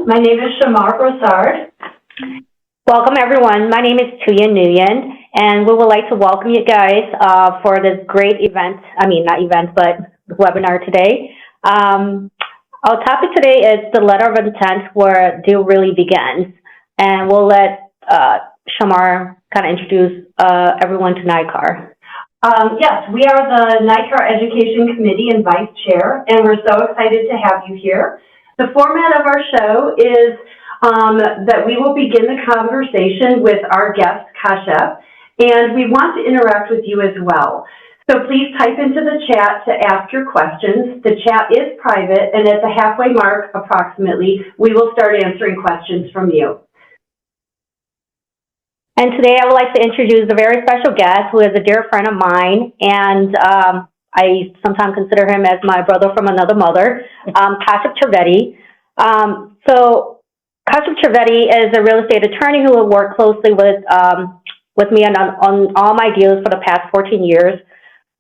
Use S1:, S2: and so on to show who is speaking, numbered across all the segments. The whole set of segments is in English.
S1: My name is Shamar Brossard.
S2: Welcome, everyone. My name is Tuyen Nguyen, and we would like to welcome you guys for this great event. Not event, but webinar today. Our topic today is the letter of intent, where deal really begins. And we'll let Shamar kind of introduce everyone to NICAR.
S1: Yes, we are the NICAR Education Committee and Vice Chair, and we're so excited to have you here. The format of our show is that we will begin the conversation with our guest, Kashyap, and we want to interact with you as well. So please type into the chat to ask your questions. The chat is private, and at the halfway mark, approximately, we will start answering questions from you.
S2: And today I would like to introduce a very special guest who is a dear friend of mine, and I sometimes consider him as my brother from another mother, Kashyap Trivedi. So Kashyap Trivedi is a real estate attorney who will work closely with me on all my deals for the past 14 years.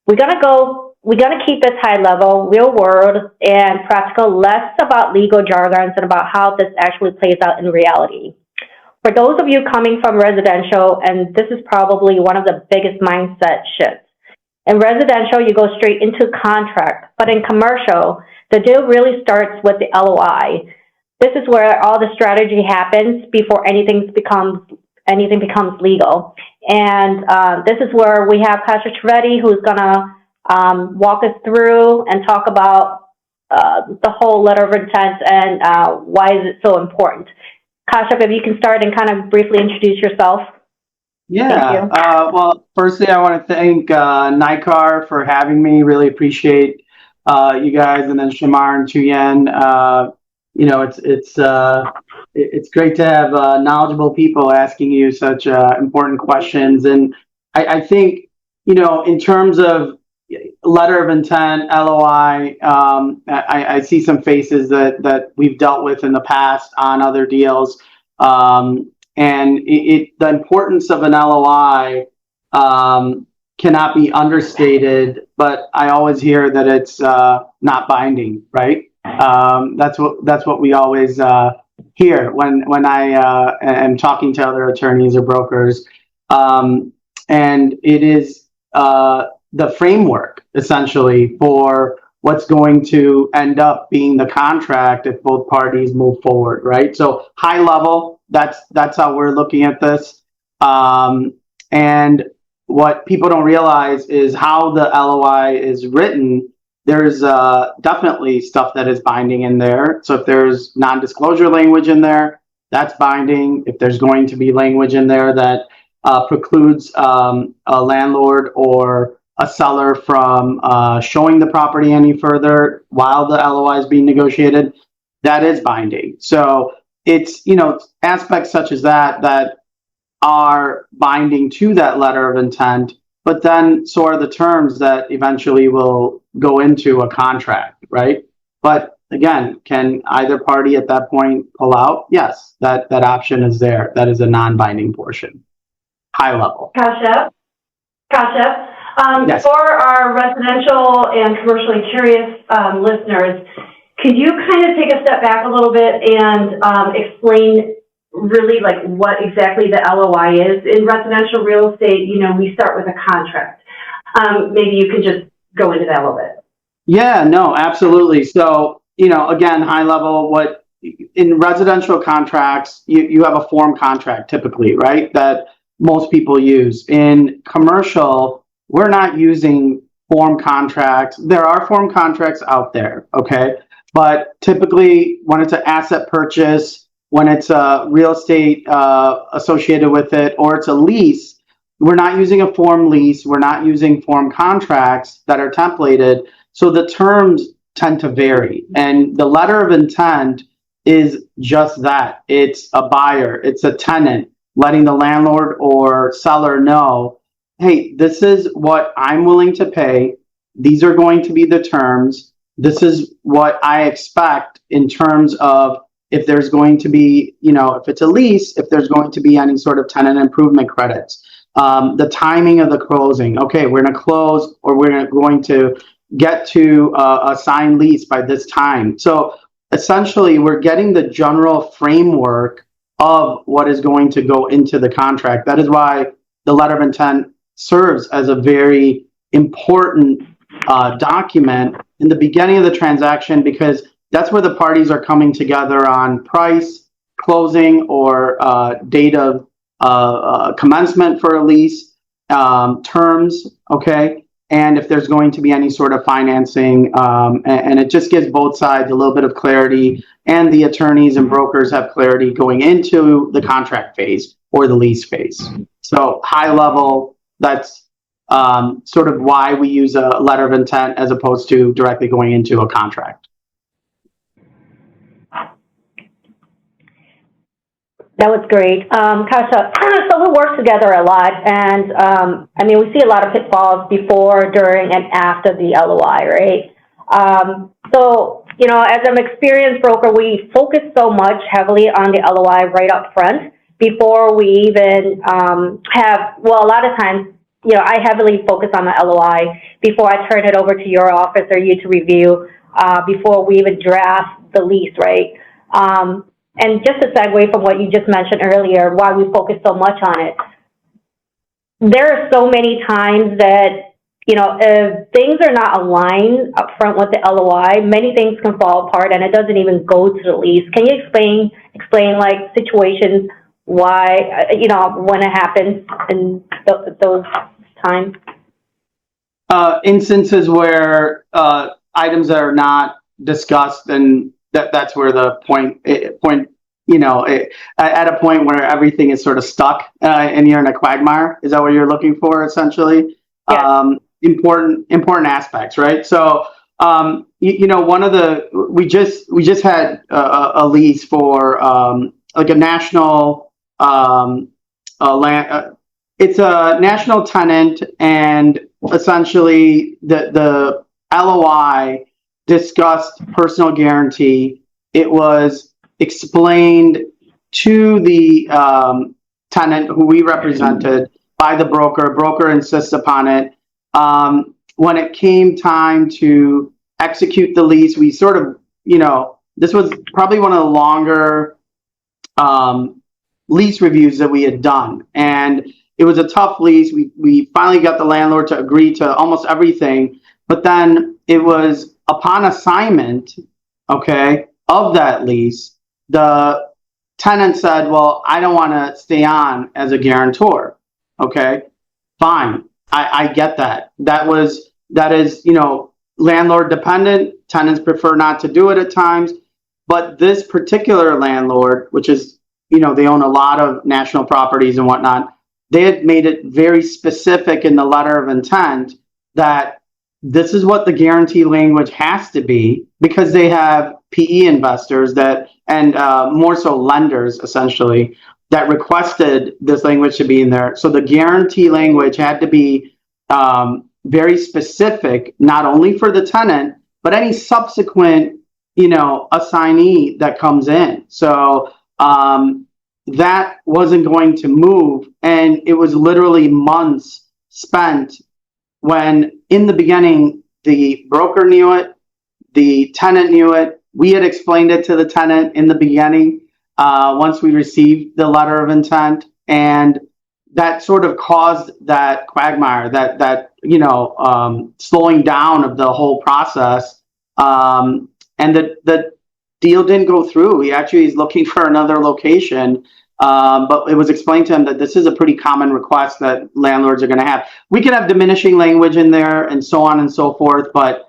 S2: We're gonna keep this high level, real world, and practical, less about legal jargons and about how this actually plays out in reality. For those of you coming from residential, and this is probably one of the biggest mindset shifts. In residential, you go straight into contract, but in commercial, the deal really starts with the LOI. This is where all the strategy happens before anything becomes legal. And this is where we have Kashyap Trivedi, who's gonna walk us through and talk about the whole letter of intent and why is it so important. Kashyap, if you can start and kind of briefly introduce yourself.
S3: Yeah, well, firstly, I want to thank NICAR for having me. Really appreciate you guys, and then Shamar and Tuyen. It's great to have knowledgeable people asking you such important questions. And I think, in terms of letter of intent, LOI, I see some faces that we've dealt with in the past on other deals. And the importance of an LOI cannot be understated, but I always hear that it's not binding, right? That's what we always hear when I am talking to other attorneys or brokers. And it is the framework, essentially, for what's going to end up being the contract if both parties move forward, right? So high level, that's how we're looking at this. And what people don't realize is how the LOI is written. There's definitely stuff that is binding in there. So if there's non-disclosure language in there, that's binding. If there's going to be language in there that precludes a landlord or a seller from showing the property any further while the LOI is being negotiated, that is binding. So it's, aspects such as that are binding to that letter of intent, but then so are the terms that eventually will go into a contract, right? But again, can either party at that point pull out? Yes, that option is there. That is a non-binding portion. High level.
S1: Kashyap?
S3: Yes.
S1: For our residential and commercially curious listeners, could you kind of take a step back a little bit and explain really like what exactly the LOI is? In residential real estate, we start with a contract. Maybe you could just go into that a little bit.
S3: Yeah, no, absolutely. So, again, high level, in residential contracts, you have a form contract typically, right? That most people use. In commercial, we're not using form contracts. There are form contracts out there, okay? But typically, when it's an asset purchase, when it's a real estate associated with it, or it's a lease, we're not using a form lease. We're not using form contracts that are templated. So the terms tend to vary. And the letter of intent is just that. It's a buyer, it's a tenant, letting the landlord or seller know, hey, this is what I'm willing to pay. These are going to be the terms. This is what I expect in terms of if there's going to be, if it's a lease, if there's going to be any sort of tenant improvement credits, the timing of the closing. Okay, we're going to close, or we're going to get to a signed lease by this time. So essentially we're getting the general framework of what is going to go into the contract. That is why the letter of intent serves as a very important document in the beginning of the transaction, because that's where the parties are coming together on price, closing, or date of commencement for a lease, terms, okay? And if there's going to be any sort of financing, and it just gives both sides a little bit of clarity, and the attorneys and brokers have clarity going into the contract phase or the lease phase. So high level, that's sort of why we use a letter of intent as opposed to directly going into a contract.
S2: That was great. Kashyap, so we work together a lot, and I mean, we see a lot of pitfalls before, during, and after the LOI, right? So, you know, as an experienced broker, we focus so much heavily on the LOI right up front before we even well, a lot of times, you know, I heavily focus on the LOI before I turn it over to your office or you to review, before we even draft the lease, right? And just to segue from what you just mentioned earlier, why we focus so much on it, there are so many times that, you know, if things are not aligned up front with the LOI, many things can fall apart and it doesn't even go to the lease. Can you explain like situations why, you know, when it happens in those times?
S3: Instances where items that are not discussed, and that's where the point, you know, at a point where everything is sort of stuck and you're in a quagmire. Is that what you're looking for, essentially?
S2: Yeah.
S3: Important aspects, right? So, you know, one of the, we just had a lease for like a national land. It's a national tenant, and essentially the LOI discussed personal guarantee. It was explained to the tenant who we represented by the broker. Broker insists upon it. When it came time to execute the lease, we sort of, you know, this was probably one of the longer lease reviews that we had done. And it was a tough lease. We finally got the landlord to agree to almost everything. But then it was upon assignment, okay, of that lease, the tenant said, well, I don't want to stay on as a guarantor. Okay, fine. I get that. That is, you know, landlord dependent. Tenants prefer not to do it at times. But this particular landlord, which is, you know, they own a lot of national properties and whatnot, they had made it very specific in the letter of intent that this is what the guarantee language has to be, because they have PE investors that, and more so lenders, essentially, that requested this language to be in there. So the guarantee language had to be very specific, not only for the tenant, but any subsequent, you know, assignee that comes in. So that wasn't going to move. And it was literally months spent when in the beginning, the broker knew it, the tenant knew it. We had explained it to the tenant in the beginning once we received the letter of intent. And that sort of caused that quagmire, that you know, slowing down of the whole process. And the deal didn't go through. He actually is looking for another location. But it was explained to him that this is a pretty common request that landlords are going to have. We can have diminishing language in there and so on and so forth, but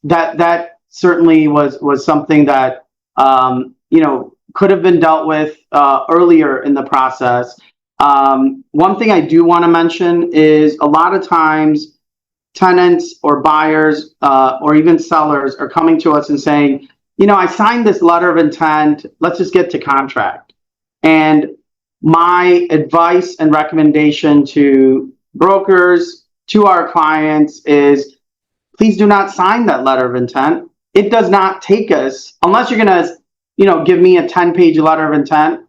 S3: that certainly was something that you know, could have been dealt with earlier in the process. One thing I do want to mention is a lot of times tenants or buyers or even sellers are coming to us and saying, you know, I signed this letter of intent, let's just get to contract. And my advice and recommendation to brokers, to our clients, is please do not sign that letter of intent. It does not take us, unless you're going to, you know, give me a 10-page letter of intent.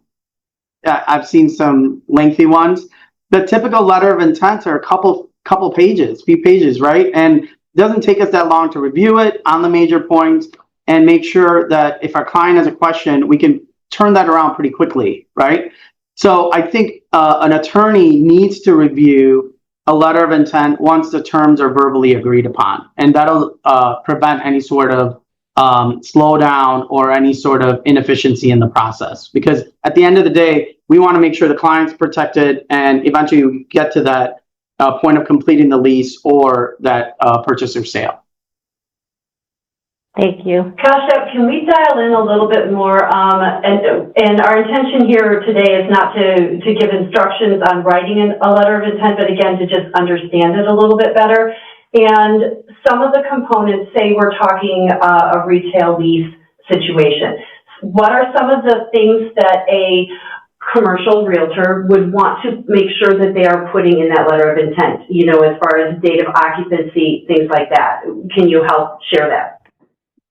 S3: I've seen some lengthy ones. The typical letter of intent are a couple pages, few pages, right? And it doesn't take us that long to review it on the major points. and make sure that if our client has a question, we can turn that around pretty quickly, right? So I think an attorney needs to review a letter of intent once the terms are verbally agreed upon, and that'll prevent any sort of slowdown or any sort of inefficiency in the process. Because at the end of the day, we want to make sure the client's protected, and eventually we get to that point of completing the lease or that purchase or sale.
S2: Thank you.
S1: Kashyap, can we dial in a little bit more? And our intention here today is not to give instructions on writing a letter of intent, but again, to just understand it a little bit better. And some of the components, say we're talking a retail lease situation. What are some of the things that a commercial realtor would want to make sure that they are putting in that letter of intent, you know, as far as date of occupancy, things like that? Can you help share that?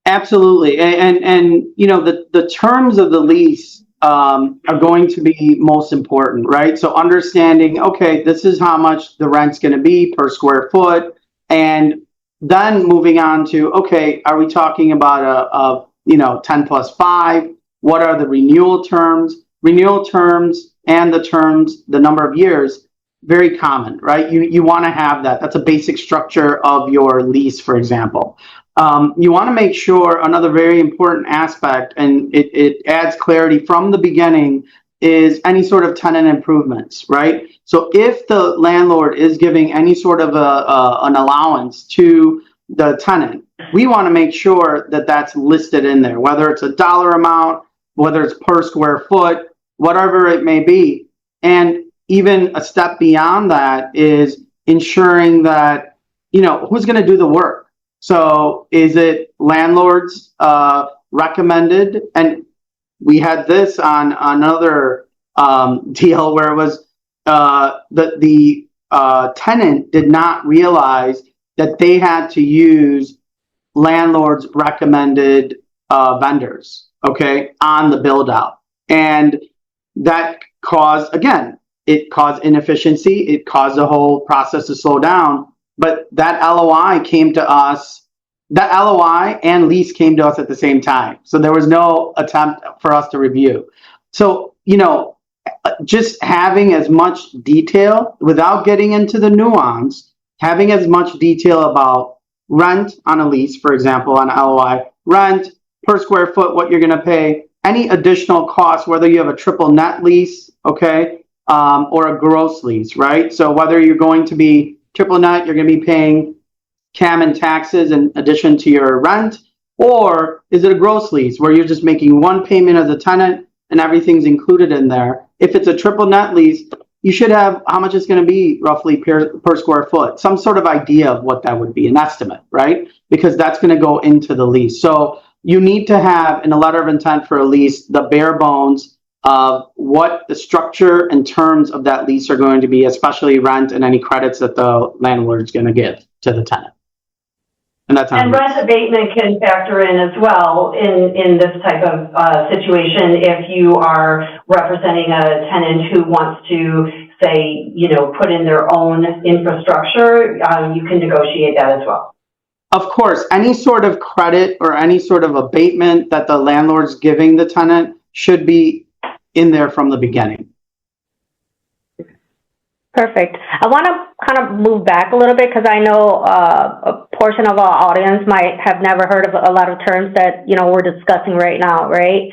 S3: Absolutely. And you know, the terms of the lease are going to be most important, right? So understanding, okay, this is how much the rent's going to be per square foot. And then moving on to, okay, are we talking about a 10+5? What are the renewal terms? Renewal terms and the terms, the number of years, very common, right? You want to have that. That's a basic structure of your lease, for example. You want to make sure another very important aspect, and it adds clarity from the beginning, is any sort of tenant improvements, right? So if the landlord is giving any sort of an allowance to the tenant, we want to make sure that that's listed in there, whether it's a dollar amount, whether it's per square foot, whatever it may be. And even a step beyond that is ensuring that, you know, who's going to do the work? So is it landlords recommended? And we had this on another deal where it was the tenant did not realize that they had to use landlords recommended vendors, okay, on the build out. And that caused, again, it caused inefficiency. It caused the whole process to slow down. But that LOI came to us, that LOI and lease came to us at the same time. So there was no attempt for us to review. So, you know, just having as much detail without getting into the nuance, having as much detail about rent on a lease, for example, on LOI, rent per square foot, what you're going to pay, any additional costs, whether you have a triple net lease, okay, or a gross lease, right? So whether you're going to be triple net, you're going to be paying CAM and taxes in addition to your rent, or is it a gross lease where you're just making one payment as a tenant and everything's included in there? If it's a triple net lease, you should have how much it's going to be roughly per square foot, some sort of idea of what that would be, an estimate, right? Because that's going to go into the lease. So you need to have in a letter of intent for a lease the bare bones of what the structure and terms of that lease are going to be, especially rent and any credits that the landlord is going to give to the tenant. And that's
S1: and rent abatement can factor in as well in this type of situation. If you are representing a tenant who wants to, say, you know, put in their own infrastructure, you can negotiate that as well.
S3: Of course, any sort of credit or any sort of abatement that the landlord's giving the tenant should be in there from the beginning.
S2: Perfect. I want to kind of move back a little bit because I know a portion of our audience might have never heard of a lot of terms that, you know, we're discussing right now, right?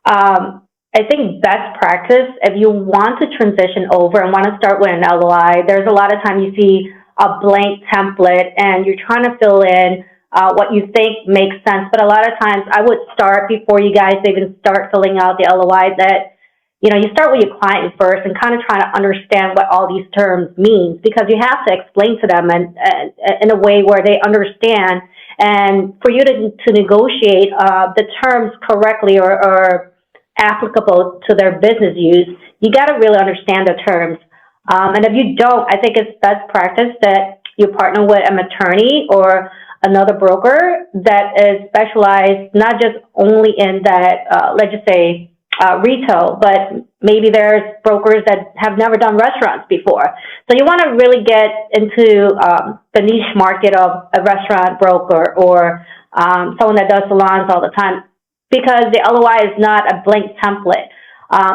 S2: I think best practice, if you want to transition over and want to start with an LOI, there's a lot of time you see a blank template and you're trying to fill in what you think makes sense. But a lot of times I would start before you guys even start filling out the LOI that, you know, you start with your client first and kind of trying to understand what all these terms mean, because you have to explain to them and in a way where they understand. And for you to negotiate the terms correctly or applicable to their business use, you got to really understand the terms. And if you don't, I think it's best practice that you partner with an attorney or another broker that is specialized not just only in that, let's just say, retail, but maybe there's brokers that have never done restaurants before. So you want to really get into the niche market of a restaurant broker or someone that does salons all the time, because the LOI is not a blank template.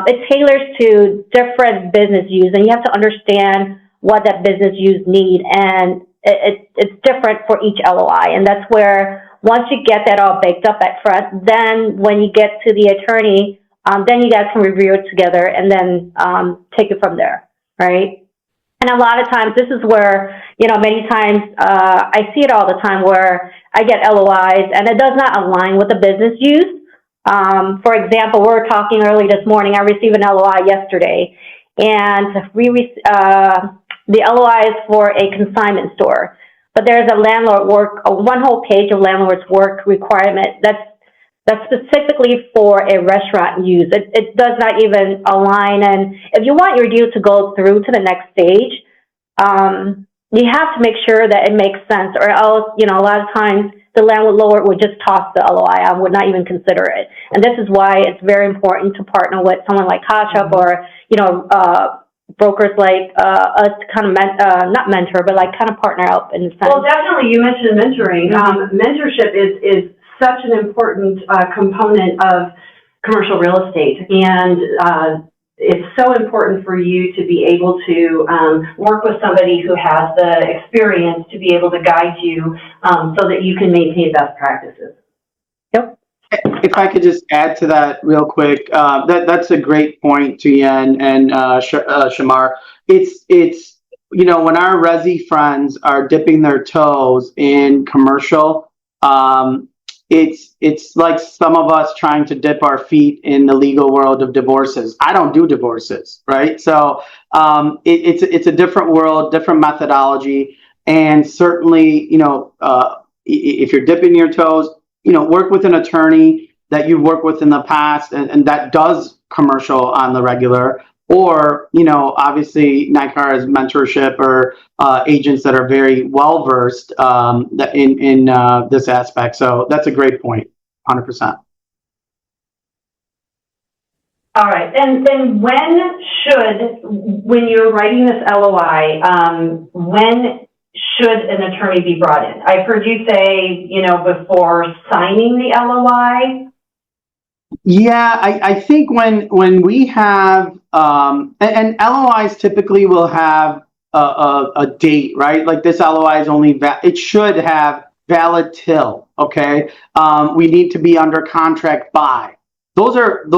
S2: It tailors to different business use, and you have to understand what that business use need, and it's different for each LOI. And that's where, once you get that all baked up at front, then when you get to the attorney, then you guys can review it together and then take it from there, right? And a lot of times, this is where, many times I see it all the time where I get LOIs and it does not align with the business use. For example, we were talking early this morning. I received an LOI yesterday, and the LOI is for a consignment store. But there's a landlord one whole page of landlord's work requirement that's specifically for a restaurant use. It does not even align. And if you want your deal to go through to the next stage, you have to make sure that it makes sense, or else, a lot of times the landlord would just toss the LOI. I would not even consider it. And this is why it's very important to partner with someone like Kashyap or, brokers like us to kind of not mentor, but like kind of partner up in the sense.
S1: Well, definitely, you mentioned mentoring. Mentorship is such an important component of commercial real estate, and it's so important for you to be able to work with somebody who has the experience to be able to guide you so that you can maintain best practices.
S2: Yep.
S3: If I could just add to that real quick, that's a great point, Tuyen and Shamar. It's when our resi friends are dipping their toes in commercial, it's like some of us trying to dip our feet in the legal world of divorces. I don't do divorces, right? So it's a different world, different methodology, and certainly, if you're dipping your toes, work with an attorney that you've worked with in the past and that does commercial on the regular, or, obviously NICAR has mentorship or agents that are very well versed in this aspect. So that's a great point, 100%.
S1: All right, and then when you're writing this LOI, when should an attorney be brought in? I've heard you say, before signing the LOI.
S3: Yeah, I think when we have, and LOIs typically will have a date, right? Like this LOI is only, it should have valid till, okay? We need to be under contract by. Those are the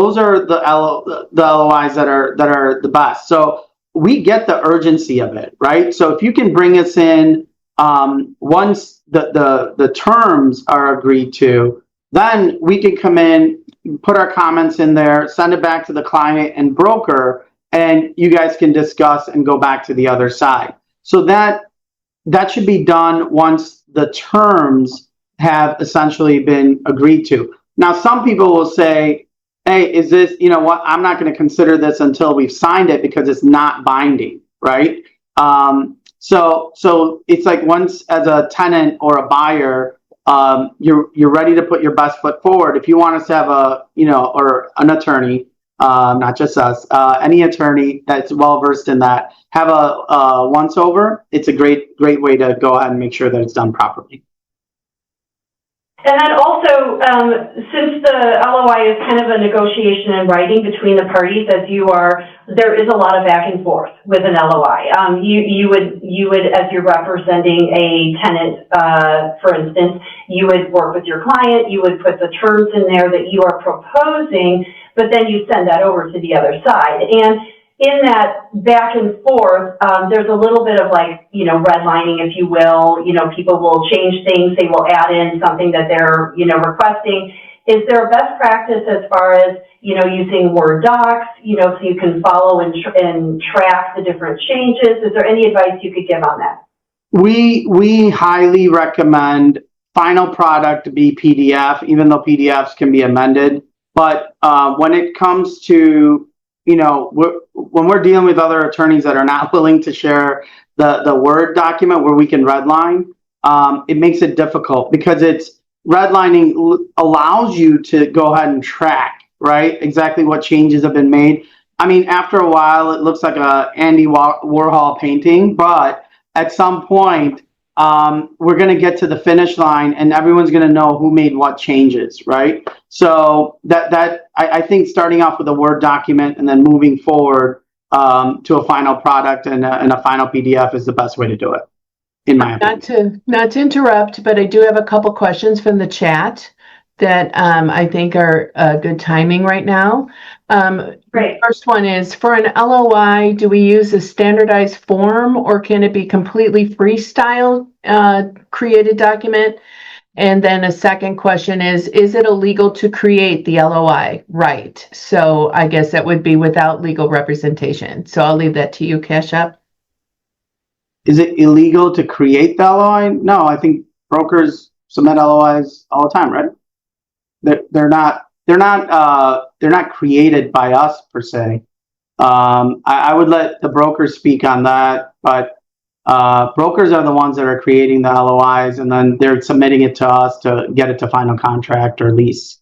S3: LOIs that are the best. So we get the urgency of it, right? So if you can bring us in once the terms are agreed to, then we can come in, put our comments in there, send it back to the client and broker, and you guys can discuss and go back to the other side. So that should be done once the terms have essentially been agreed to. Now, some people will say, hey, is this, I'm not going to consider this until we've signed it because it's not binding, right? So it's like once as a tenant or a buyer, you're ready to put your best foot forward. If you want us to have or an attorney, not just us, any attorney that's well versed in that, have a once over. It's a great way to go ahead and make sure that it's done properly.
S1: And then also, since the LOI is kind of a negotiation in writing between the parties, there is a lot of back and forth with an LOI. You would, as you're representing a tenant, for instance, you would work with your client, you would put the terms in there that you are proposing, but then you send that over to the other side. And in that back and forth, there's a little bit of redlining, if you will. People will change things. They will add in something that they're, requesting. Is there a best practice as far as, using Word docs, so you can follow and track the different changes? Is there any advice you could give on that?
S3: We highly recommend final product to be PDF, even though PDFs can be amended. But when it comes to when we're dealing with other attorneys that are not willing to share the Word document where we can redline, it makes it difficult because redlining allows you to go ahead and track, right, exactly what changes have been made. I mean, after a while, it looks like a Andy Warhol painting, but at some point, we're going to get to the finish line and everyone's going to know who made what changes, right? So I think starting off with a Word document and then moving forward to a final product and a final PDF is the best way to do it, in my opinion.
S4: Not to interrupt, but I do have a couple questions from the chat that I think are good timing right now.
S1: Great.
S4: First one is, for an LOI, do we use a standardized form or can it be completely freestyle created document? And then a second question is it illegal to create the LOI? Right. So I guess that would be without legal representation. So I'll leave that to you, Kashyap.
S3: Is it illegal to create the LOI? No, I think brokers submit LOIs all the time, right? They're not created by us per se. I would let the brokers speak on that, but brokers are the ones that are creating the LOIs and then they're submitting it to us to get it to final contract or lease.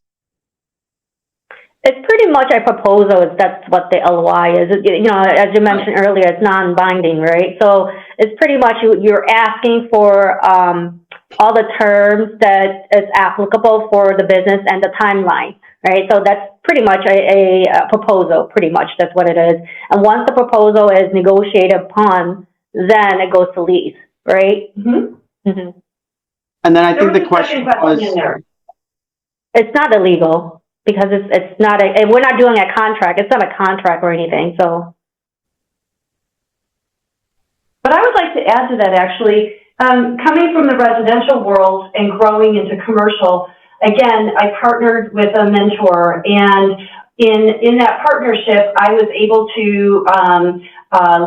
S2: It's pretty much a proposal, if that's what the LOI is. As you mentioned earlier, it's non-binding, right? So it's pretty much you're asking for all the terms that is applicable for the business and the timeline, right? So that's pretty much a proposal, pretty much. That's what it is. And once the proposal is negotiated upon, then it goes to lease, right?
S1: Mm-hmm.
S2: Mm-hmm.
S3: And then I think the question was,
S2: it's not illegal because it's not we're not doing a contract. It's not a contract or anything. So,
S1: but I would like to add to that actually. Coming from the residential world and growing into commercial, again, I partnered with a mentor, and in that partnership, I was able to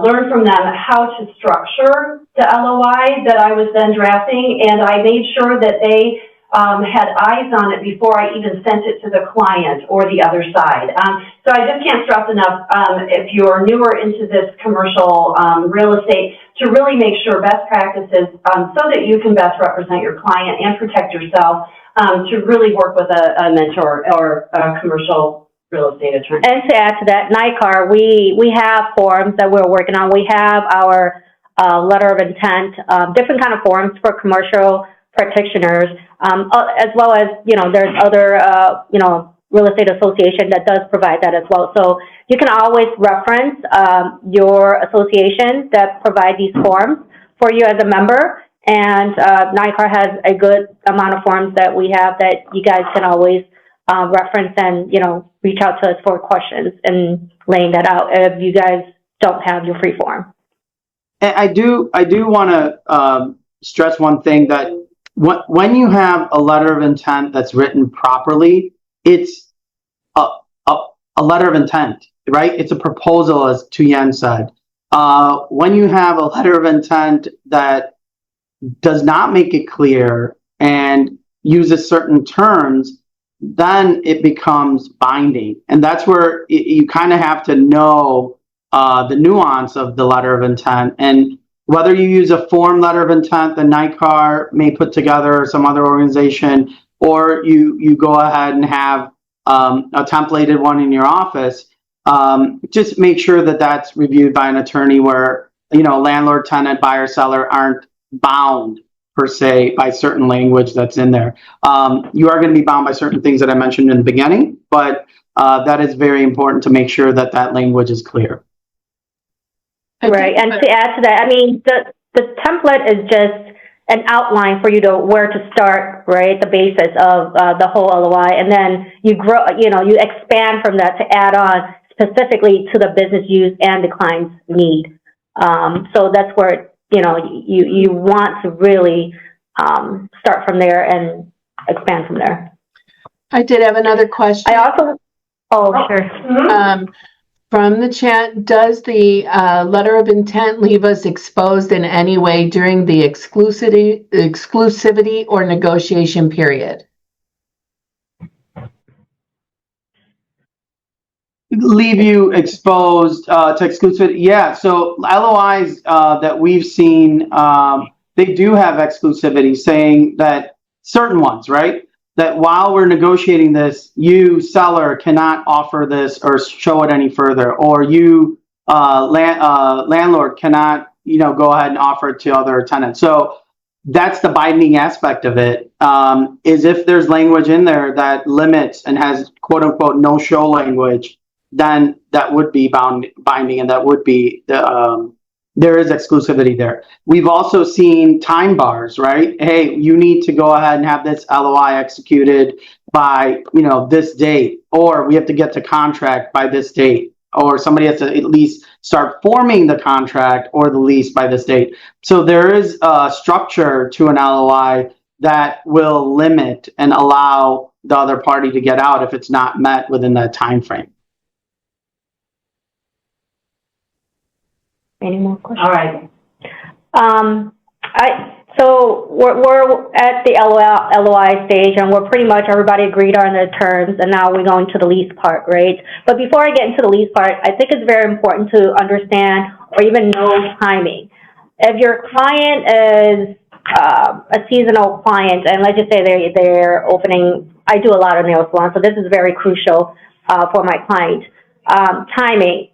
S1: learn from them how to structure the LOI that I was then drafting, and I made sure that they had eyes on it before I even sent it to the client or the other side. So I just can't stress enough, if you're newer into this commercial real estate, to really make sure best practices so that you can best represent your client and protect yourself, to really work with a mentor or a commercial real estate attorney.
S2: and to add to that, NICAR, we have forms that we're working on. We have our letter of intent, different kind of forms for commercial practitioners, as well as, there's other, real estate association that does provide that as well. So you can always reference your association that provide these forms for you as a member. And NICAR has a good amount of forms that we have that you guys can always reference and, reach out to us for questions and laying that out if you guys don't have your free form.
S3: and I do want to stress one thing, that when you have a letter of intent that's written properly, it's a letter of intent, right? It's a proposal, as Tuyen said. When you have a letter of intent that does not make it clear and uses certain terms, then it becomes binding. And that's where you kind of have to know the nuance of the letter of intent. And whether you use a form letter of intent that NICAR may put together or some other organization, or you go ahead and have a templated one in your office, just make sure that that's reviewed by an attorney where, landlord, tenant, buyer, seller aren't bound per se by certain language that's in there. You are going to be bound by certain things that I mentioned in the beginning, but that is very important to make sure that that language is clear.
S2: Right, and to add to that, I mean, the template is just an outline for you to where to start, right? The basis of the whole LOI, and then you grow, you expand from that to add on specifically to the business use and the client's need. So that's where you want to really start from there and expand from there.
S4: I did have another question.
S2: Sure.
S1: Mm-hmm.
S4: From the chat, does the letter of intent leave us exposed in any way during the exclusivity or negotiation period?
S3: Leave you exposed to exclusivity? Yeah, so LOIs that we've seen, they do have exclusivity, saying that certain ones, right? That while we're negotiating this, you, seller, cannot offer this or show it any further, or you, landlord, cannot, go ahead and offer it to other tenants. So that's the binding aspect of it, is if there's language in there that limits and has quote unquote no show language, then that would be binding, and that would be there is exclusivity there. We've also seen time bars, right? Hey, you need to go ahead and have this LOI executed by, this date, or we have to get to contract by this date, or somebody has to at least start forming the contract or the lease by this date. So there is a structure to an LOI that will limit and allow the other party to get out if it's not met within that time frame.
S2: Any more questions?
S1: All right.
S2: So we're at the LOI stage, and we're pretty much, everybody agreed on the terms, and now we're going to the lease part, right? But before I get into the lease part, I think it's very important to understand or even know timing. If your client is a seasonal client, and let's just say they're opening, I do a lot of nail salons, so this is very crucial for my client. Timing.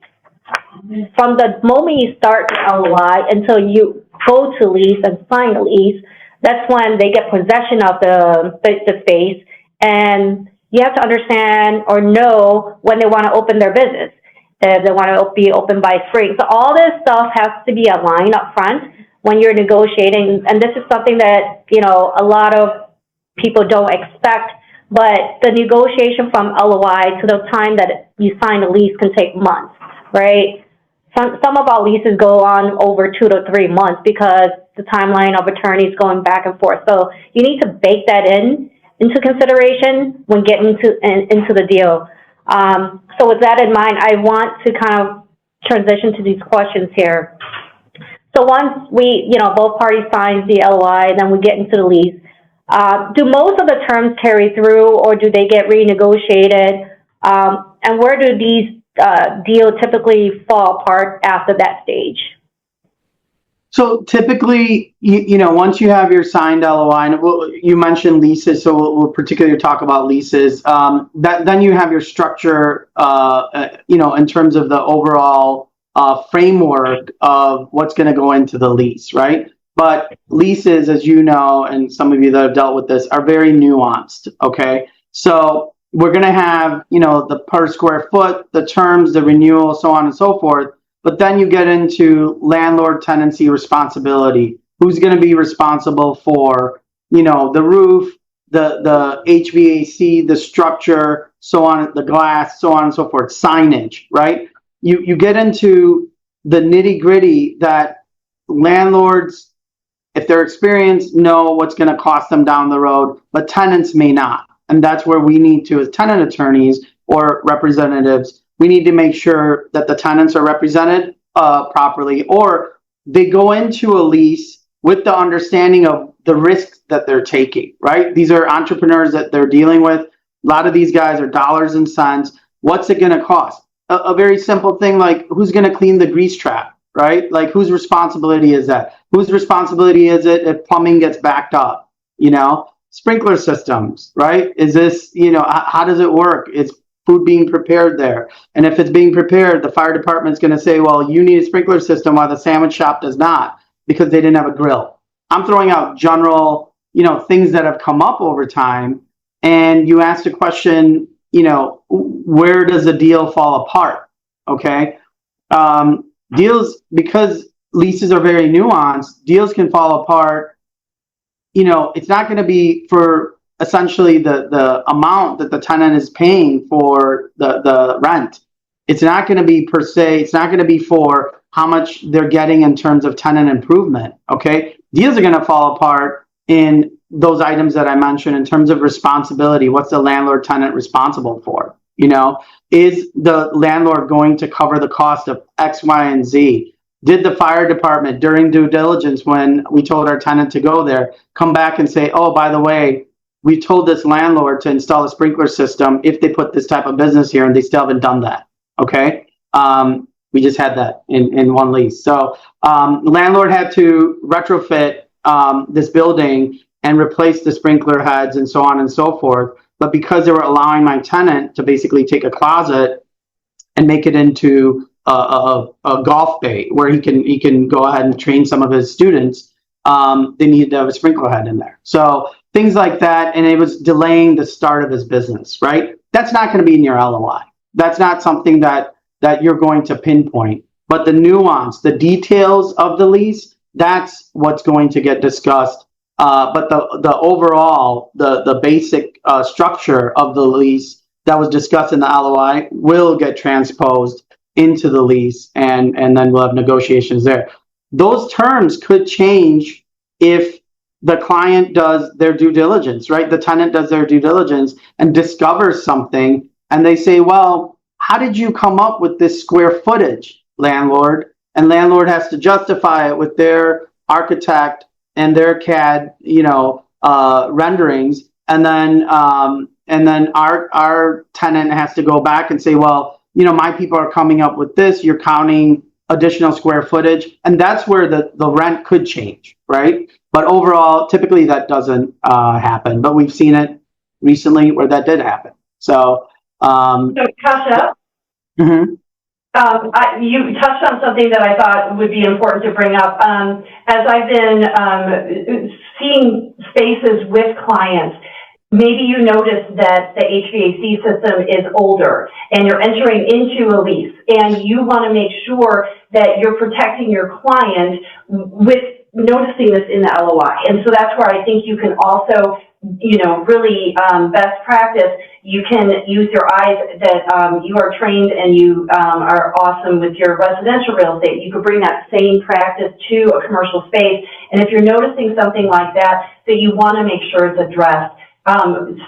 S2: From the moment you start the LOI until you go to lease and sign the lease, that's when they get possession of the space, and you have to understand or know when they want to open their business. If they want to be open by spring. So all this stuff has to be aligned up front when you're negotiating, and this is something that, a lot of people don't expect, but the negotiation from LOI to the time that you sign the lease can take months, right? Some of our leases go on over 2 to 3 months because the timeline of attorneys going back and forth. So you need to bake that into consideration when getting into the deal. So with that in mind, I want to kind of transition to these questions here. So once we, both parties sign the LOI, then we get into the lease. Do most of the terms carry through, or do they get renegotiated? And where do these deals typically fall apart after that stage?
S3: So typically, once you have your signed LOI, and you mentioned leases, so we'll particularly talk about leases. Then you have your structure, in terms of the overall framework of what's going to go into the lease, right? But leases, as you know, and some of you that have dealt with this, are very nuanced. Okay, so we're going to have, the per square foot, the terms, the renewal, so on and so forth. But then you get into landlord tenancy responsibility. Who's going to be responsible for, the roof, the HVAC, the structure, so on, the glass, so on and so forth, signage, right? You get into the nitty gritty that landlords, if they're experienced, know what's going to cost them down the road, but tenants may not. And that's where we need to, as tenant attorneys or representatives, we need to make sure that the tenants are represented properly, or they go into a lease with the understanding of the risks that they're taking, right? These are entrepreneurs that they're dealing with. A lot of these guys are dollars and cents. What's it going to cost? A very simple thing like, who's going to clean the grease trap, right? Like, whose responsibility is that? Whose responsibility is it if plumbing gets backed up, Sprinkler systems, right? Is this, how does it work? It's food being prepared there. And if it's being prepared, the fire department's going to say, well, you need a sprinkler system while the sandwich shop does not, because they didn't have a grill. I'm throwing out general, things that have come up over time. And you asked a question, where does a deal fall apart? Okay. Deals, because leases are very nuanced, deals can fall apart. It's not going to be for essentially the amount that the tenant is paying for the rent. It's not going to be per se, it's not going to be for how much they're getting in terms of tenant improvement, okay? Deals are going to fall apart in those items that I mentioned in terms of responsibility. What's the landlord tenant responsible for? Is the landlord going to cover the cost of X, Y, and Z? Did the fire department, during due diligence, when we told our tenant to go there, come back and say, oh, by the way, we told this landlord to install a sprinkler system if they put this type of business here, and they still haven't done that, okay? We just had that in one lease. So the landlord had to retrofit this building and replace the sprinkler heads and so on and so forth. But because they were allowing my tenant to basically take a closet and make it into a golf bay where he can go ahead and train some of his students, they needed to have a sprinkler head in there. So things like that, and it was delaying the start of his business, right? That's not going to be in your LOI. That's not something that you're going to pinpoint. But the nuance, the details of the lease, that's what's going to get discussed. But the overall, the basic structure of the lease that was discussed in the LOI will get transposed into the lease, and then we'll have negotiations there. Those terms could change if the client does their due diligence, right? The tenant does their due diligence and discovers something, and they say, well, how did you come up with this square footage, landlord? And landlord has to justify it with their architect and their CAD, renderings. And then our tenant has to go back and say, well, my people are coming up with this. You're counting additional square footage, and that's where the rent could change, right? But overall, typically that doesn't happen. But we've seen it recently where that did happen. So,
S1: Kashyap,
S3: mhm.
S1: you touched on something that I thought would be important to bring up. As I've been seeing spaces with clients, maybe you notice that the HVAC system is older and you're entering into a lease, and you want to make sure that you're protecting your client with noticing this in the LOI. And so that's where I think you can also, really best practice. You can use your eyes that you are trained and you are awesome with your residential real estate. You could bring that same practice to a commercial space. And if you're noticing something like that you want to make sure it's addressed,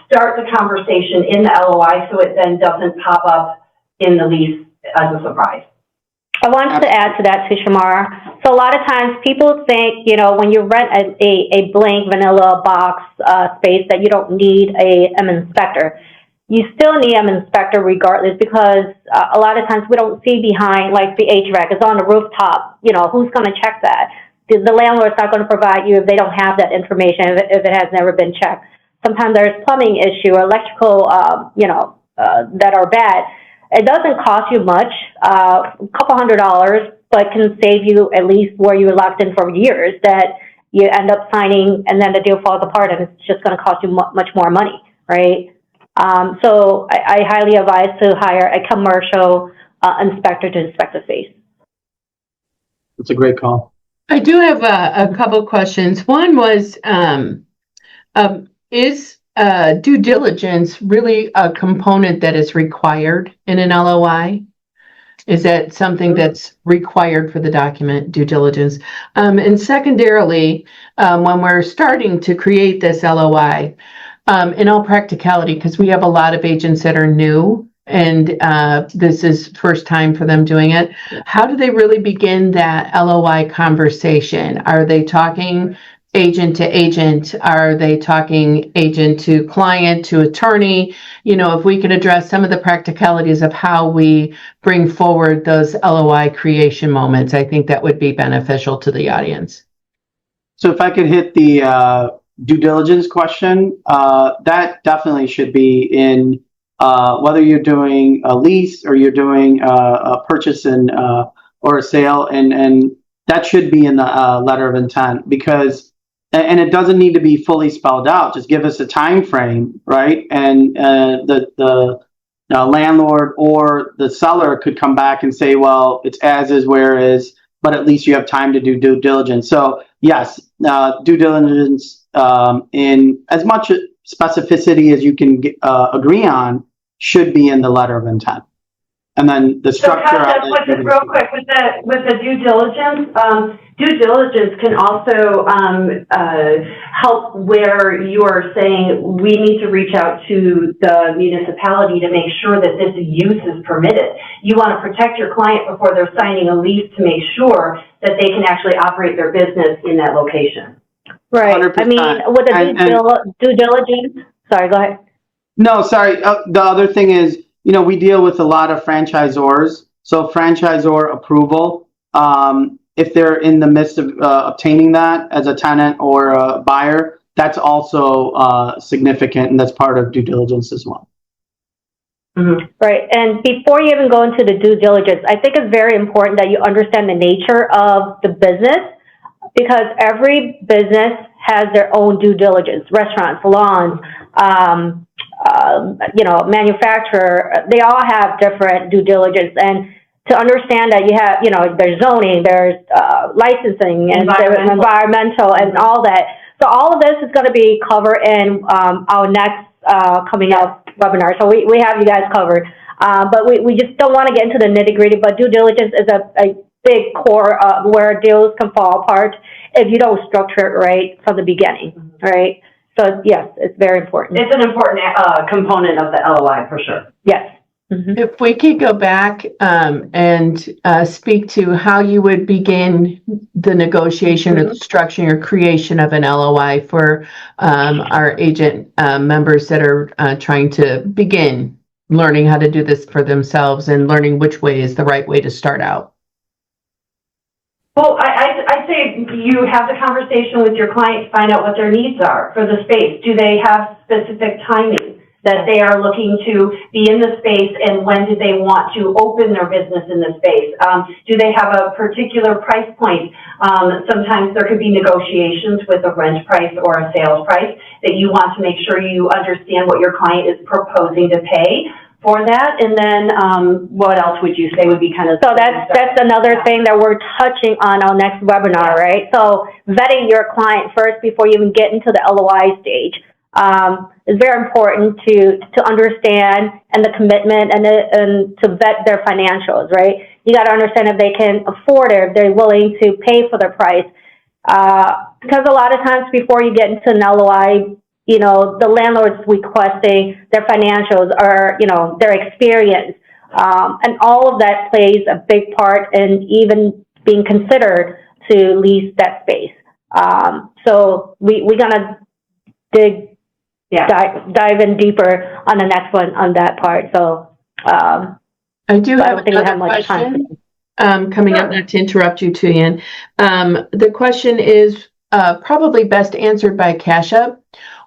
S1: start the conversation in the LOI so it then doesn't pop up in the lease as a surprise.
S2: I wanted to add to that too, Shamar. So a lot of times people think, when you rent a blank vanilla box space that you don't need a M inspector. You still need an inspector regardless, because a lot of times we don't see behind, like the HVAC is on the rooftop. Who's going to check that? The landlord's not going to provide you if they don't have that information, if it has never been checked. Sometimes there's plumbing issue or electrical, that are bad. It doesn't cost you much, a couple $100, but can save you at least where you were locked in for years, that you end up signing and then the deal falls apart and it's just going to cost you much more money, right? So I highly advise to hire a commercial inspector to inspect the space.
S3: That's a great call.
S4: I do have a couple of questions. One was, is due diligence really a component that is required in an LOI? Is that something that's required for the document, due diligence? And secondarily, when we're starting to create this LOI, in all practicality, because we have a lot of agents that are new and this is first time for them doing it, how do they really begin that LOI conversation? Are they talking agent to agent? Are they talking agent to client to attorney? If we could address some of the practicalities of how we bring forward those LOI creation moments, I think that would be beneficial to the audience.
S3: So if I could hit the due diligence question, that definitely should be in whether you're doing a lease or you're doing a purchase or a sale, and that should be in the letter of intent, because and it doesn't need to be fully spelled out. Just give us a time frame, right? And the landlord or the seller could come back and say, well, it's as is, where is, but at least you have time to do due diligence. So yes, due diligence in as much specificity as you can agree on should be in the letter of intent. And then the structure.
S1: So real quick, with the due diligence can also help where you are saying we need to reach out to the municipality to make sure that this use is permitted. You want to protect your client before they're signing a lease to make sure that they can actually operate their business in that location.
S2: Right.
S3: 100%.
S2: I mean, with the due diligence, sorry, go ahead.
S3: No, sorry. The other thing is, we deal with a lot of franchisors. So franchisor approval, if they're in the midst of obtaining that as a tenant or a buyer, that's also significant, and that's part of due diligence as well.
S2: Mm-hmm. Right. And before you even go into the due diligence, I think it's very important that you understand the nature of the business. because every business has their own due diligence. Restaurants, salons, manufacturer, they all have different due diligence. And to understand that you have, there's zoning, there's licensing, and there's environmental and all that. So all of this is going to be covered in our next coming up webinar. So we have you guys covered. But we just don't want to get into the nitty gritty, but due diligence is a big core where deals can fall apart if you don't structure it right from the beginning, right? So yes, it's very important.
S1: It's an important component of the LOI for sure.
S2: Yes. Mm-hmm.
S4: If we could go back and speak to how you would begin the negotiation or the structuring or creation of an LOI for our agent members that are trying to begin learning how to do this for themselves and learning which way is the right way to start out.
S1: Well, I'd say you have the conversation with your client to find out what their needs are for the space. Do they have specific timing that they are looking to be in the space, and when do they want to open their business in the space? Do they have a particular price point? Sometimes there could be negotiations with a rent price or a sales price that you want to make sure you understand what your client is proposing to pay for that. And then what else would you say would be kind of...
S2: So that's another thing that we're touching on our next webinar, right? So vetting your client first before you even get into the LOI stage is very important to understand, and the commitment and to vet their financials, right? You got to understand if they can afford it, if they're willing to pay for their price. Because a lot of times before you get into an LOI, the landlord's requesting their financials or, their experience. And all of that plays a big part in even being considered to lease that space. So we're going to dive in deeper on the next one on that part. So
S4: I do have another question coming up, not to interrupt you, Tuyen. The question is probably best answered by Kashyap.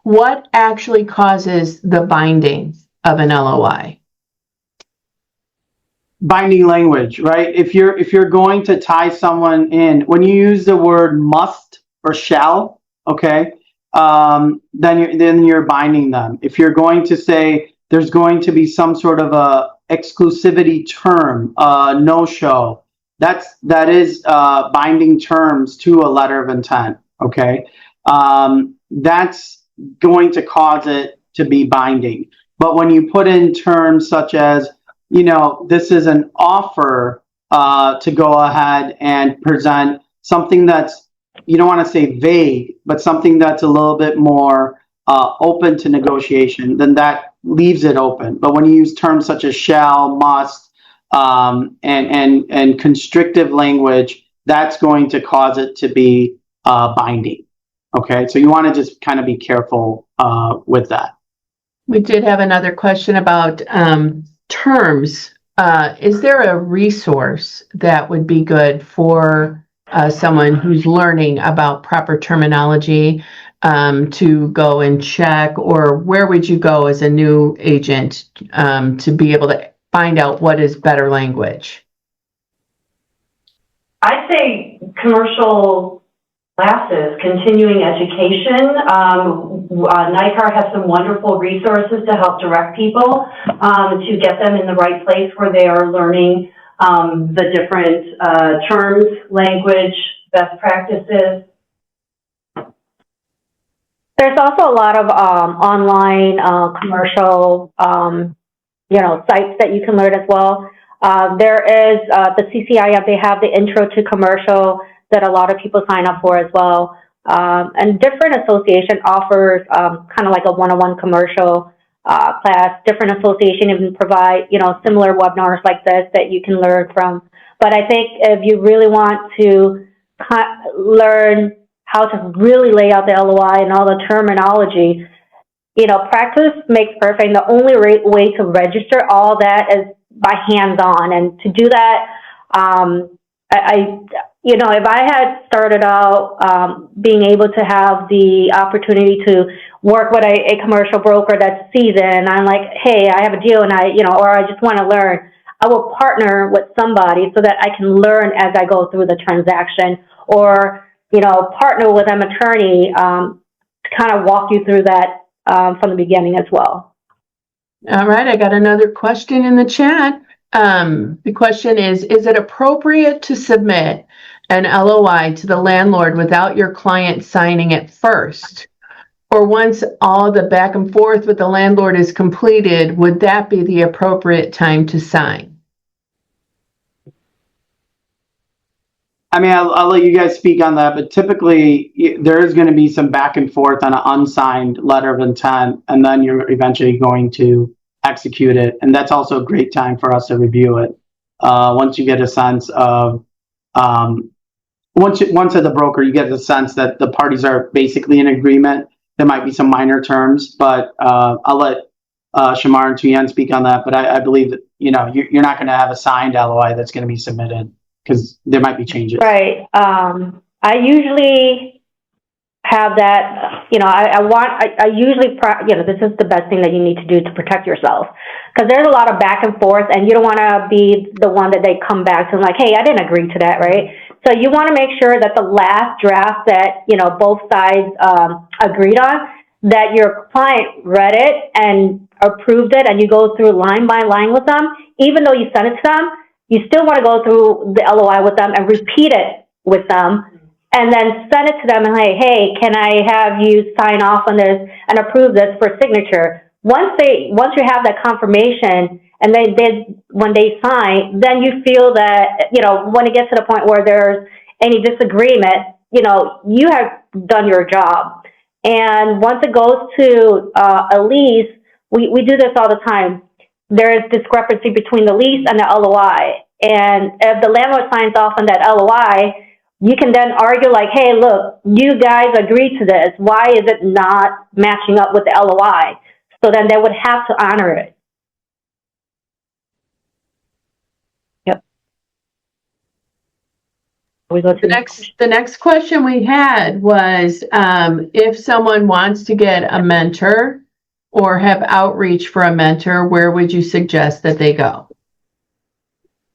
S4: What actually causes the binding of an LOI?
S3: Binding language, right? If you're going to tie someone in, when you use the word must or shall, okay, then you're binding them. If you're going to say there's going to be some sort of a exclusivity term, no show, that is binding terms to a letter of intent. Okay, that's going to cause it to be binding. But when you put in terms such as, this is an offer to go ahead and present something that's, you don't want to say vague, but something that's a little bit more open to negotiation, then that leaves it open. But when you use terms such as shall, must, and constrictive language, that's going to cause it to be binding. Okay, so you want to just kind of be careful with that.
S4: We did have another question about terms. Is there a resource that would be good for someone who's learning about proper terminology to go and check, or where would you go as a new agent to be able to find out what is better language?
S1: I'd say commercial classes, continuing education. NICAR has some wonderful resources to help direct people to get them in the right place where they are learning the different terms, language, best practices.
S2: There's also a lot of online commercial, sites that you can learn as well. There is the CCIF, they have the Intro to Commercial that a lot of people sign up for as well. And different association offers kind of like a one-on-one commercial class. Different association even provide, similar webinars like this that you can learn from. But I think if you really want to learn how to really lay out the LOI and all the terminology, practice makes perfect. The only way to register all that is by hands-on. And to do that, if I had started out being able to have the opportunity to work with a commercial broker that's seasoned, and I'm like, hey, I have a deal, and or I just want to learn, I will partner with somebody so that I can learn as I go through the transaction, or partner with an attorney to kind of walk you through that from the beginning as well.
S4: All right, I got another question in the chat. The question is it appropriate to submit an LOI to the landlord without your client signing it first? Or once all the back and forth with the landlord is completed, would that be the appropriate time to sign?
S3: I mean, I'll let you guys speak on that, but typically there is going to be some back and forth on an unsigned letter of intent, and then you're eventually going to execute it. And that's also a great time for us to review it. Once you get a sense of, once at the broker, you get the sense that the parties are basically in agreement. There might be some minor terms, but I'll let Shamar and Tuyen speak on that. But I believe that, you're not going to have a signed LOI that's going to be submitted, because there might be changes.
S2: Right. I usually have that, I usually, this is the best thing that you need to do to protect yourself. Because there's a lot of back and forth, and you don't want to be the one that they come back to, like, hey, I didn't agree to that, right? So you want to make sure that the last draft that, both sides agreed on, that your client read it and approved it, and you go through line by line with them. Even though you sent it to them, you still want to go through the LOI with them and repeat it with them, and then send it to them and say, hey, can I have you sign off on this and approve this for signature? Once you have that confirmation, and when they sign, then you feel that, when it gets to the point where there's any disagreement, you have done your job. And once it goes to a lease, we do this all the time. There is discrepancy between the lease and the LOI. And if the landlord signs off on that LOI, you can then argue like, hey, look, you guys agreed to this. Why is it not matching up with the LOI? So then they would have to honor it. Yep. We go to
S4: The next question we had was, if someone wants to get a mentor or have outreach for a mentor, where would you suggest that they go?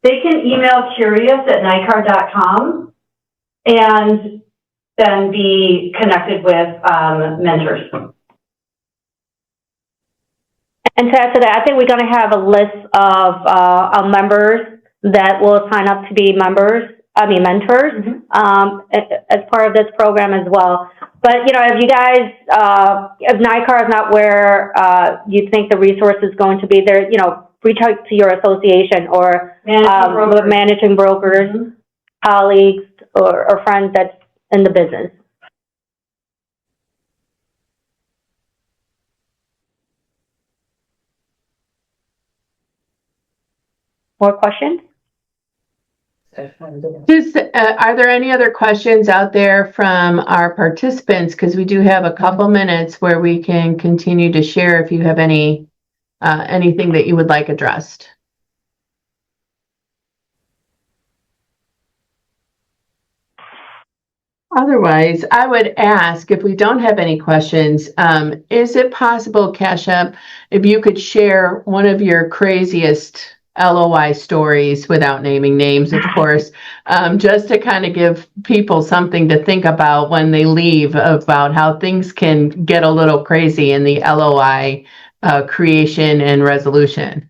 S1: They can email curious@nicar.com and then be connected with mentors.
S2: And to add to that, I think we're going to have a list of our members that will sign up to be mentors, as part of this program as well. But, if you guys, if NICAR is not where you think the resource is going to be there, reach out to your association or managing brokers, colleagues, or friends that's in the business. More questions?
S4: Are there any other questions out there from our participants? Because we do have a couple minutes where we can continue to share if you have anything that you would like addressed. Otherwise, I would ask, if we don't have any questions, is it possible, Kashyap, if you could share one of your craziest LOI stories, without naming names, of course, just to kind of give people something to think about when they leave, about how things can get a little crazy in the LOI creation and resolution?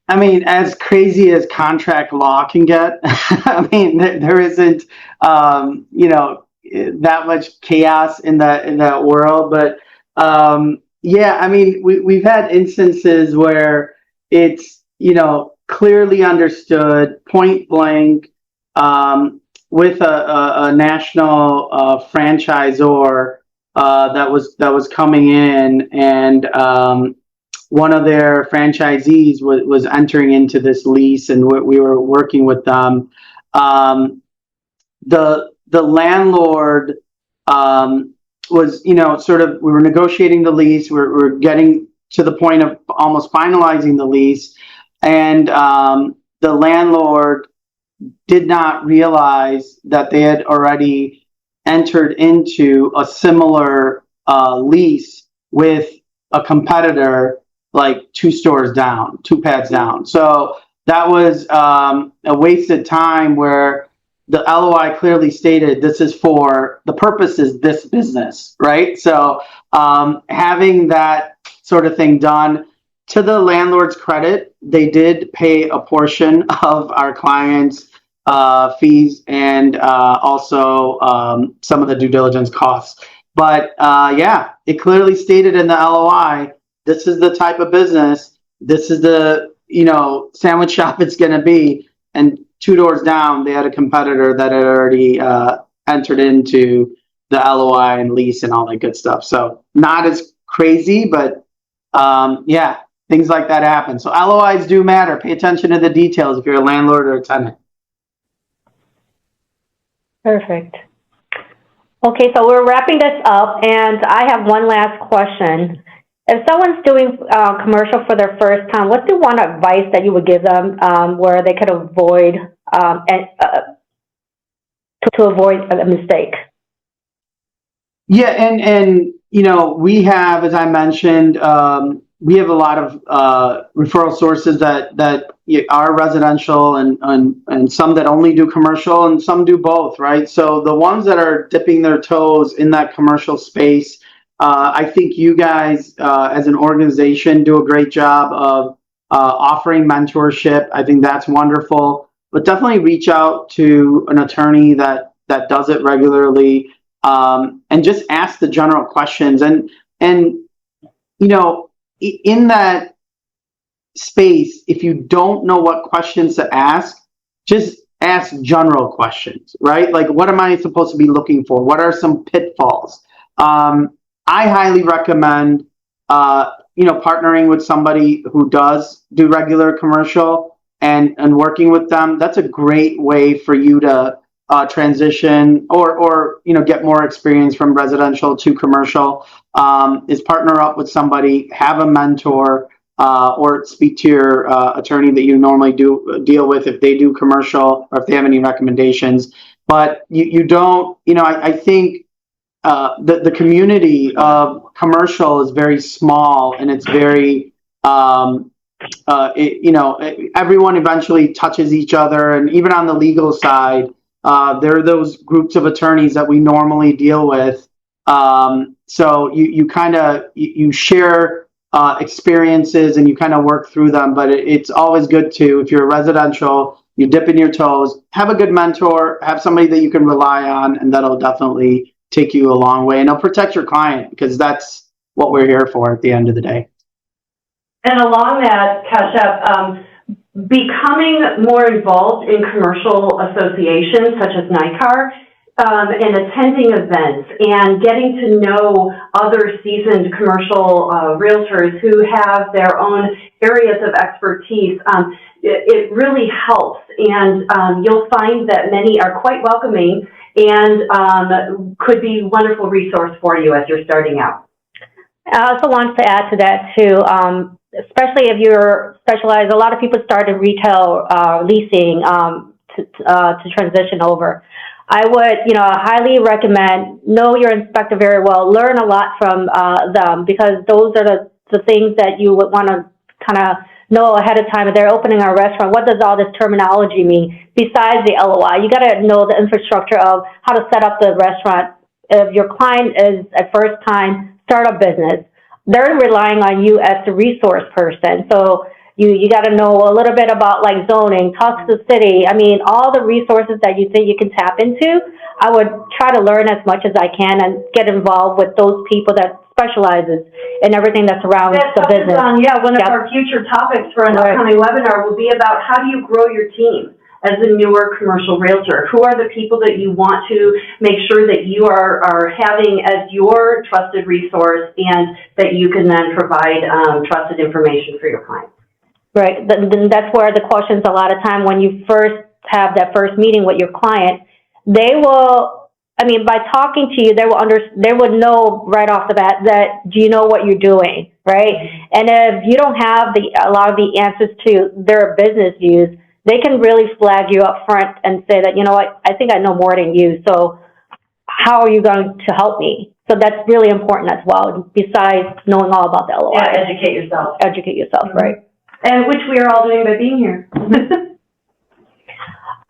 S3: I mean, as crazy as contract law can get, I mean, there isn't, that much chaos in the world. But yeah, I mean, we've had instances where it's, clearly understood, point blank, with a national franchisor that was coming in, and one of their franchisees was entering into this lease, and we were working with them. The landlord was, sort of, we were negotiating the lease. We're getting to the point of almost finalizing the lease, and the landlord did not realize that they had already entered into a similar lease with a competitor, like 2 stores down, 2 pads down. So that was a wasted time where the LOI clearly stated this is for the purpose is this business, right? So having that sort of thing done, to the landlord's credit, they did pay a portion of our clients' fees and also some of the due diligence costs. But yeah, it clearly stated in the LOI, this is the type of business, this is the sandwich shop it's going to be. And 2 doors down, they had a competitor that had already entered into the LOI and lease and all that good stuff. So not as crazy, but yeah, things like that happen. So LOIs do matter. Pay attention to the details if you're a landlord or a tenant.
S2: Perfect. Okay, so we're wrapping this up, and I have one last question. If someone's doing commercial for their first time, what's the one advice that you would give them where they could avoid to avoid a mistake?
S3: Yeah, and we have, as I mentioned, we have a lot of referral sources that are residential and some that only do commercial and some do both, right? So the ones that are dipping their toes in that commercial space, I think you guys as an organization do a great job of offering mentorship. I think that's wonderful, but definitely reach out to an attorney that does it regularly, and just ask the general questions. And in that space, if you don't know what questions to ask, just ask general questions, right? Like, what am I supposed to be looking for? What are some pitfalls? I highly recommend, partnering with somebody who does do regular commercial and working with them. That's a great way for you to transition or get more experience from residential to commercial. Is partner up with somebody, have a mentor, or speak to your attorney that you normally deal with if they do commercial or if they have any recommendations. But you don't, I think the community of commercial is very small, and it's very, everyone eventually touches each other. And even on the legal side, there are those groups of attorneys that we normally deal with. So you kind of, you share experiences and you kind of work through them, but it's always good to, if you're residential, you dip in your toes, have a good mentor, have somebody that you can rely on, and that'll definitely take you a long way, and it'll protect your client, because that's what we're here for at the end of the day.
S1: And along that, Kashyap, becoming more involved in commercial associations such as NICAR, and attending events and getting to know other seasoned commercial realtors who have their own areas of expertise, it really helps. And you'll find that many are quite welcoming and could be a wonderful resource for you as you're starting out.
S2: I also want to add to that too, especially if you're specialized. A lot of people start in retail leasing to transition over. I would, highly recommend know your inspector very well. Learn a lot from them, because those are the things that you would want to kind of know ahead of time. If they're opening a restaurant, what does all this terminology mean? Besides the LOI, you got to know the infrastructure of how to set up the restaurant. If your client is a first time startup business, they're relying on you as the resource person. So you got to know a little bit about like zoning, talk to the city. I mean, all the resources that you think you can tap into, I would try to learn as much as I can and get involved with those people that specializes in everything that's around the business.
S1: One of our future topics for an upcoming webinar will be about how do you grow your team as a newer commercial realtor. Who are the people that you want to make sure that you are having as your trusted resource, and that you can then provide trusted information for your clients?
S2: Right. Then that's where the questions, a lot of time when you first have that first meeting with your client, they will, by talking to you, they would know right off the bat that, do you know what you're doing, right? And if you don't have a lot of the answers to their business views, they can really flag you up front and say that, I think I know more than you, so how are you going to help me? So that's really important as well, besides knowing all about the LOI.
S1: Yeah, educate yourself.
S2: Educate yourself, right.
S1: And which we are all doing by being here.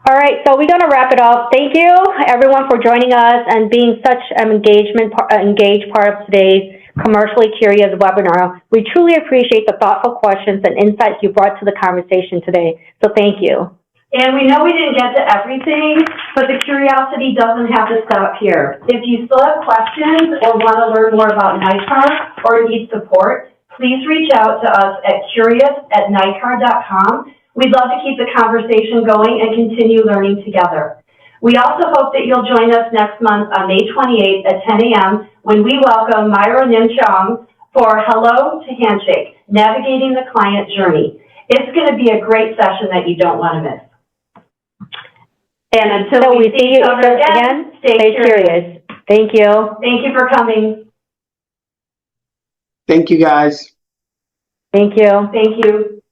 S2: All right, so we're gonna wrap it up. Thank you, everyone, for joining us and being such an engaged part of today's Commercially Curious webinar. We truly appreciate the thoughtful questions and insights you brought to the conversation today. So thank you.
S1: And we know we didn't get to everything, but the curiosity doesn't have to stop here. If you still have questions or want to learn more about NICAR or need support, please reach out to us at curious@nicar.com. We'd love to keep the conversation going and continue learning together. We also hope that you'll join us next month on May 28th at 10 a.m. when we welcome Myra Nim Chong for Hello to Handshake, Navigating the Client Journey. It's going to be a great session that you don't want to miss. And until we see each other again, stay curious.
S2: Thank you.
S1: Thank you for coming.
S3: Thank you, guys.
S2: Thank you.
S1: Thank you.